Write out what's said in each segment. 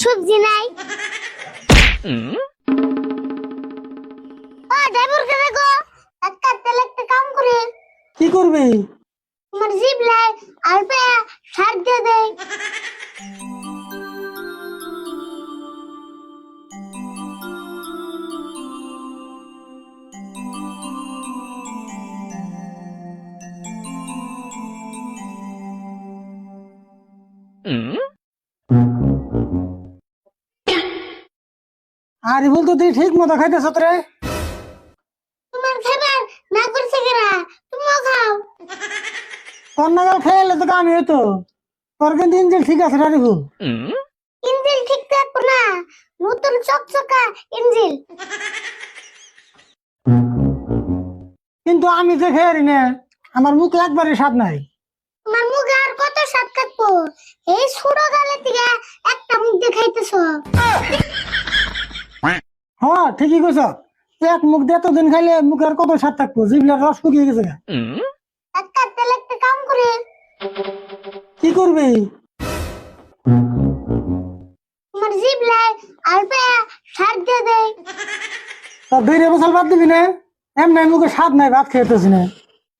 সবজি নাই। ও ড্রাইভার কে দেখো, একটা তেল একটা কাম করে। কি করবি? তোমার জিভ লাই আর পে সার দিয়ে দেয়। আরে বলতো তুই ঠিক মতো খাইতেছ তো রে? তোমার খাবার না করছে কেরা, তুমিও খাও। তোর নাগাল খেয়ে তো কামি হইতো। তোর কিন্তু ইঞ্জিন ঠিক আছে রে ভুল। ইঞ্জিল ঠিক থাকবো না, নতুন চকচকা ইঞ্জিল। কিন্তু আমি যে খেয়ে না, আমার মুখে একবারে স্বাদ নাই। তোমার মুখে আর কত স্বাদ থাকবো? এই ছোট গালে থেকে একটা মুখ দেখাইতেছ। হ্যাঁ ঠিকই কইছ। এক মুখ দিয়ে এতদিন খাইলে মুখে আর কত স্বাদ থাকবো, জিভলার রস শুকিয়ে গেছে গা। একটা তেল একটা কাম করে। কি করবি? তোমার জিভ লাই আর পে সার দিয়ে দেয়। তোর দুই বছর বাদ দিবি না? এমনি মুখে স্বাদ নাই, ভাত খেতেছি না।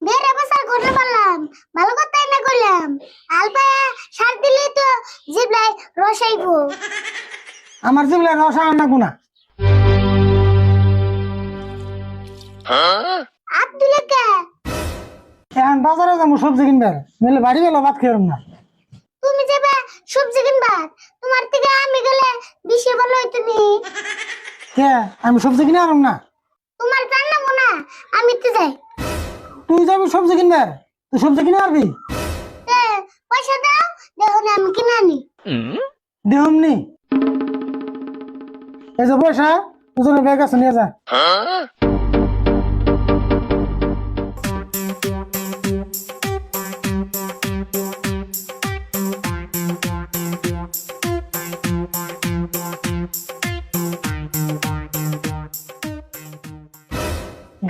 দেড় বছর করে পারলাম, ভালো কথাই না কইলাম। আলপা সার দিলেই তো জিভ লাই রসাইবো। আমার জিভলার রস আর না গুনা। আপ দিলে কে? এখন বাজারে যাবো সবজি কিনবার, নইলে বাড়ি গেল ভাত খেয়ে না। তুমি যাবে সবজি কিনবা, তোমার থেকে আমি গেলে বেশি ভালো হইতো নি। কে আমি সবজি কিনে আনম না? তোমার জানাবো না, আমি তো যাই। তুই যাবি সবজি কিনবার, তুই সবজি কিনে আনবি? এ, পয়সা দাও, দেখো না আমি কিনে আনি। দেহমনি এই যে পয়সা, দুজনে ব্যাগ আছে নিয়ে যা।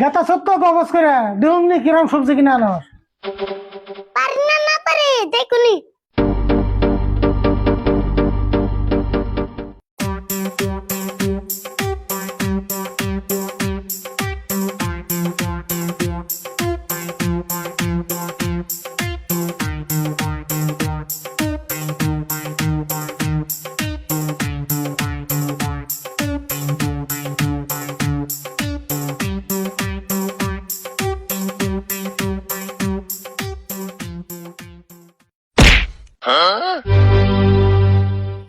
গেতা সত্য কবজ করে দেহমনি কিরম সবজি কিনে আনস? পারি না না পারি দেখুনি।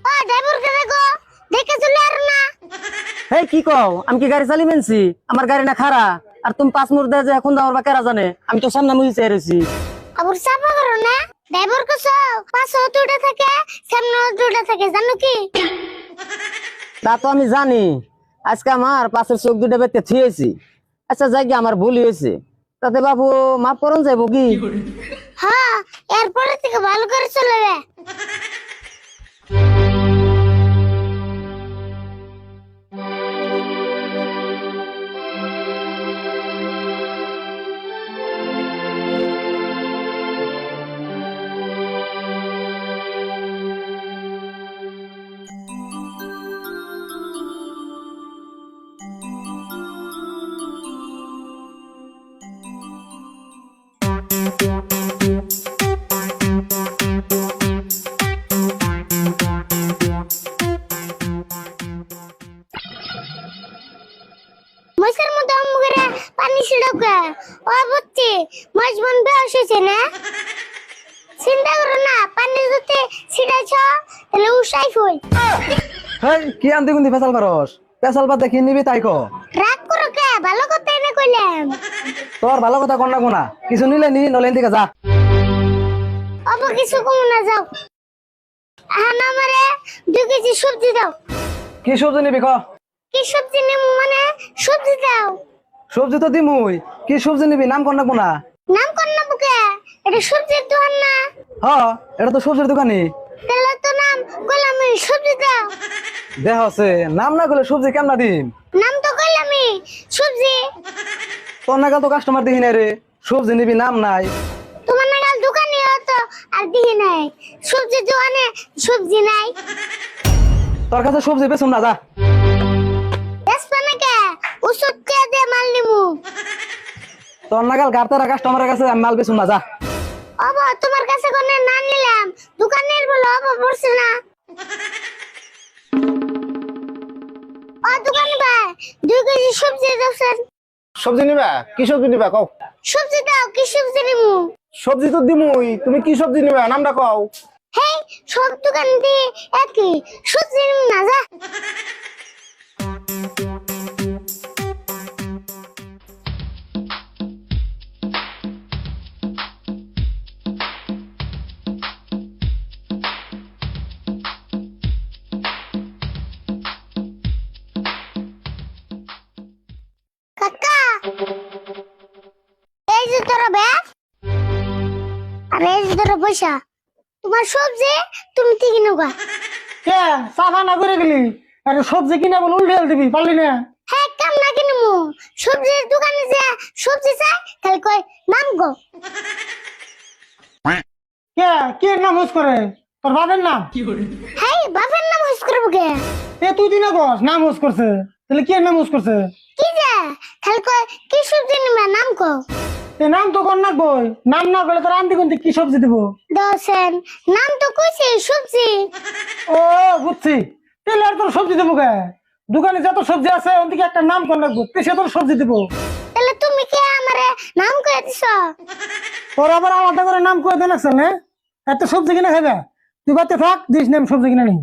ও ড্রাইভার কে দেখো, দেখে চলে আর না। এই কি কও, আমি কি গাড়ি চালি মেনছি? আমার গাড়ি না খারা, আর তুমি 5 মুহূর্তে যে এখন দাও বা কেরা জানে? আমি তো সামনে মুই চাই রইছি। আবার চাপা করো না, ড্রাইভার কো পাশে দুটো থাকে, সামনে দুটো থাকে, জানো কি? তা তো আমি জানি, আজকে আমার পাশের চোখ দুটো বেতে থিয়েছি। আচ্ছা জায়গা আমার ভুল হয়েছে, তাতে বাবু মাফ করুন যাবো কি? হ্যাঁ, এরপরে থেকে ভালো করে চলবে। মশার মতো মুখে পানি ছিড়কে, ও বুঝছি মাছ বন বেশ হয়েছে না। চিন্তা করো না, পানি যদি ছিড়াইছ তাহলে উসাই ফুল। হেই কি আনতে গুন্দি ফেসাল পারস? ফেসাল পাত দেখি নিবি তাই কো। রাগ করো কে, ভালো কথাই না কইলাম। তোর ভালো কথা কন না কোনা, কিছু নিলে নি, নলে দিকে যা। অব কিছু কম না, যাও। এখন আমারে 2 কেজি সবজি দাও। কি সবজি নিবি ক? কি সবজি নেব মানে? সবজি দাও। সবজি তো দিমুই, কি সবজি নিবি নাম কন না কোনা? নাম কর না বুকে, এটা সবজির দোকান না। হ্যাঁ এটা তো সবজির দোকানি। তাহলে তো নাম কইলাম, সবজি দাও। দেহ আছে নাম না করলে সবজি কেমনা দিম? নাম তো কইলাম সবজি। তোর নাগাল তো কাস্টমার দেখি নাই রে, সবজি নিবি নাম নাই। তোমার নাগাল দোকানে তো আর দিহি নাই, সবজি দোকানে সবজি নাই। তোর কাছে সবজি বেচুম না যা। বেসবা নাকি ওষুধ কে দিয়ে মাল নিমু। তোর নাগাল গাড়তারা কাস্টমারের কাছে আমি মাল বেচুম না যা। বাবা তোমার কাছে কোনে না নিলাম দোকানের বলে বাবা পড়ছে না। ও দোকান ভাই 2 কেজি সবজি দাও। সবজি নিবা? কি সবজি নিবা কও? সবজি দাও, কি সবজি নিমু? সবজি তো দিমুই, তুমি কি সবজি নিবা নামটা কও? হেই সব দোকান দিয়ে একই সবজি নিমু না যা। কাকা এই যে তোর ব্যাগ আর এই যে তোর পয়সা, তোমার সবজি তুমি ঠিক নৌকা। কে সাফা না করে গেলি? আরে সবজি কিনা বল উল্টে দিবি পারলি না? হ্যাঁ কাম না কিনবো, সবজির দোকানে যে সবজি চাই খালি কয় নাম গো। কে কে নাম হুস করে? তোর বাবার নাম? হ্যাঁ বাপের নাম হুস করবো কে? এ তুই দিনা কস নাম হুস করছে, তাহলে কে নাম হুস করছে? কি যে খালি কয় কি সবজি নিবে নাম কো। এ নাম তো কর না কই, নাম না করলে তোর আনতে কোনতে কি সবজি দিব? দশেন নাম তো কইছে সবজি। ও বুঝছি, তাহলে আর তোর সবজি দেবো কে? দোকানে যত সবজি আছে ওর দিকে একটা নাম কর লাগবো, সে তোর সবজি দিব। তাহলে তুমি কে আমারে নাম কয়ে দিছ? তোর আবার আলাদা করে নাম করে দেন না, এত সবজি কিনা খাইবা? তুই বাড়িতে থাক, দিস নাম সবজি কিনা নেই।